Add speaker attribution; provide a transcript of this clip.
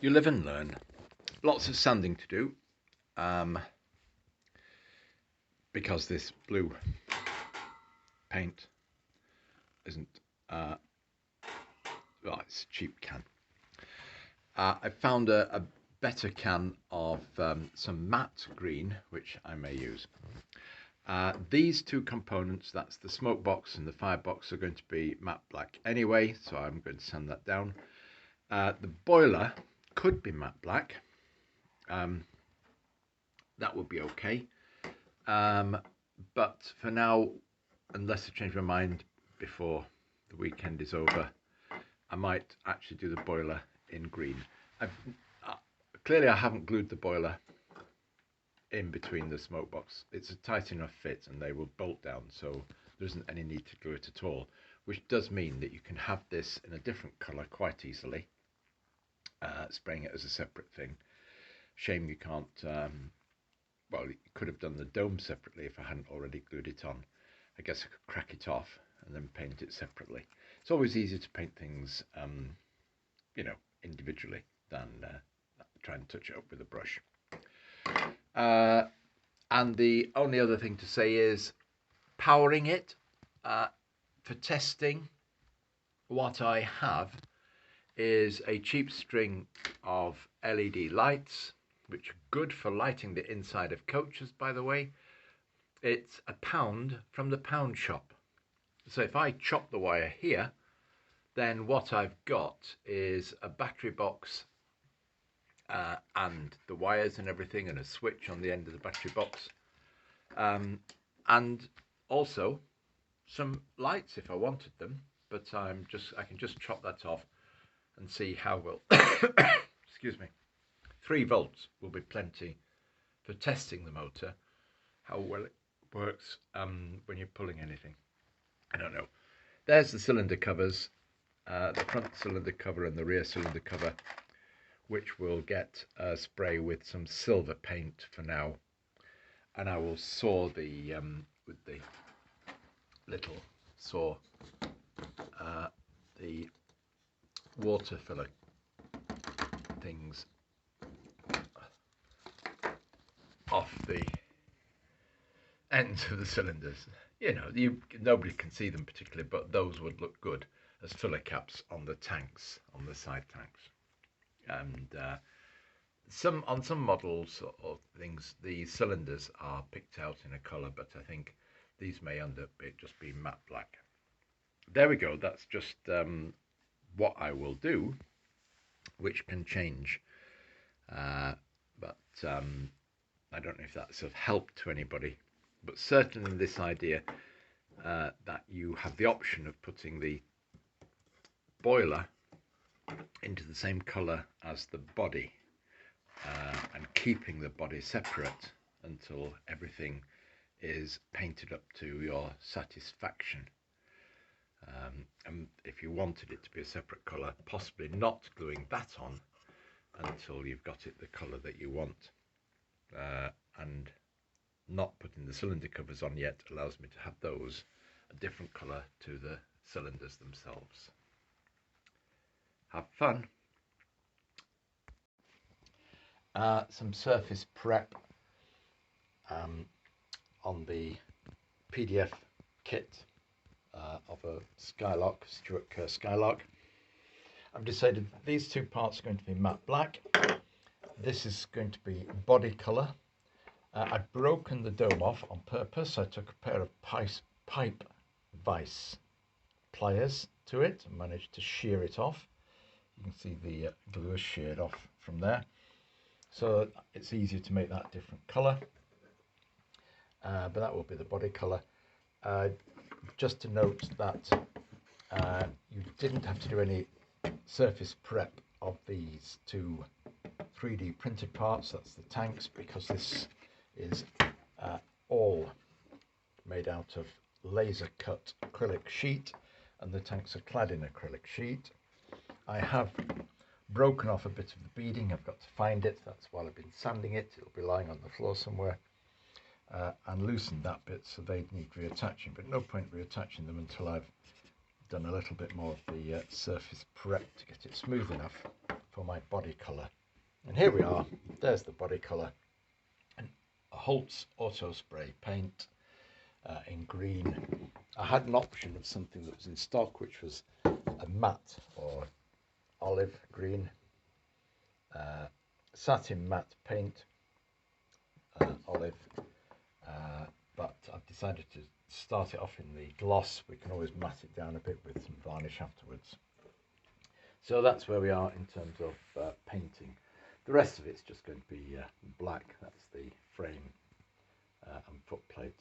Speaker 1: You live and learn. Lots of sanding to do because this blue paint isn't, well, it's a cheap can. I found a better can of some matte green, which I may use. These two components, that's the smoke box and the firebox, are going to be matte black anyway, so I'm going to sand that down. The boiler could be matte black. That would be okay. But for now, unless I change my mind before the weekend is over, I might actually do the boiler in green. Clearly I haven't glued the boiler in between the smoke box. It's a tight enough fit and they will bolt down, so there isn't any need to glue it at all, which does mean that you can have this in a different colour quite easily, spraying it as a separate thing. Shame you can't, well, you could have done the dome separately if I hadn't already glued it on. I guess I could crack it off and then paint it separately. It's always easier to paint things, you know, individually than try and touch it up with a brush. And the only other thing to say is powering it. For testing, what I have is a cheap string of LED lights, which are good for lighting the inside of coaches, by the way. It's £1 from the pound shop. So if I chop the wire here, then what I've got is a battery box and the wires and everything, and a switch on the end of the battery box, and also some lights if I wanted them, but I can just chop that off and see how well excuse me, 3 volts will be plenty for testing the motor, how well it works when you're pulling anything. I don't know. There's the cylinder covers, the front cylinder cover and the rear cylinder cover, which will get spray with some silver paint for now, and I will saw the with the little saw the water filler things off the ends of the cylinders. You know, nobody can see them particularly, but those would look good as filler caps on the tanks, on the side tanks. And on some models or things, the cylinders are picked out in a colour, but I think these may end up just being matte black. There we go. That's just what I will do, which can change, but I don't know if that's of help to anybody, but certainly this idea that you have the option of putting the boiler into the same colour as the body and keeping the body separate until everything is painted up to your satisfaction. And if you wanted it to be a separate colour, possibly not gluing that on until you've got it the colour that you want, and not putting the cylinder covers on yet allows me to have those a different colour to the cylinders themselves. Have fun. Some surface prep on the PDF kit of a Skylark, Stuart Kerr Skylark. I've decided these two parts are going to be matte black. This is going to be body colour. I've broken the dome off on purpose. I took a pair of pipe vice pliers to it and managed to shear it off. You can see the glue is sheared off from there, so it's easier to make that different colour, but that will be the body colour. Just to note that you didn't have to do any surface prep of these two 3D printed parts, that's the tanks, because this is all made out of laser cut acrylic sheet, and the tanks are clad in acrylic sheet. I have broken off a bit of the beading. I've got to find it. That's while I've been sanding it. It'll be lying on the floor somewhere. And loosened that bit, so they'd need reattaching, but no point reattaching them until I've done a little bit more of the surface prep to get it smooth enough for my body colour. And here we are, there's the body colour. And a Holtz Auto Spray paint in green. I had an option of something that was in stock, which was a matte or olive green, satin matte paint, olive, but I've decided to start it off in the gloss. We can always matte it down a bit with some varnish afterwards. So that's where we are in terms of painting. The rest of it's just going to be black. That's the frame and foot plate.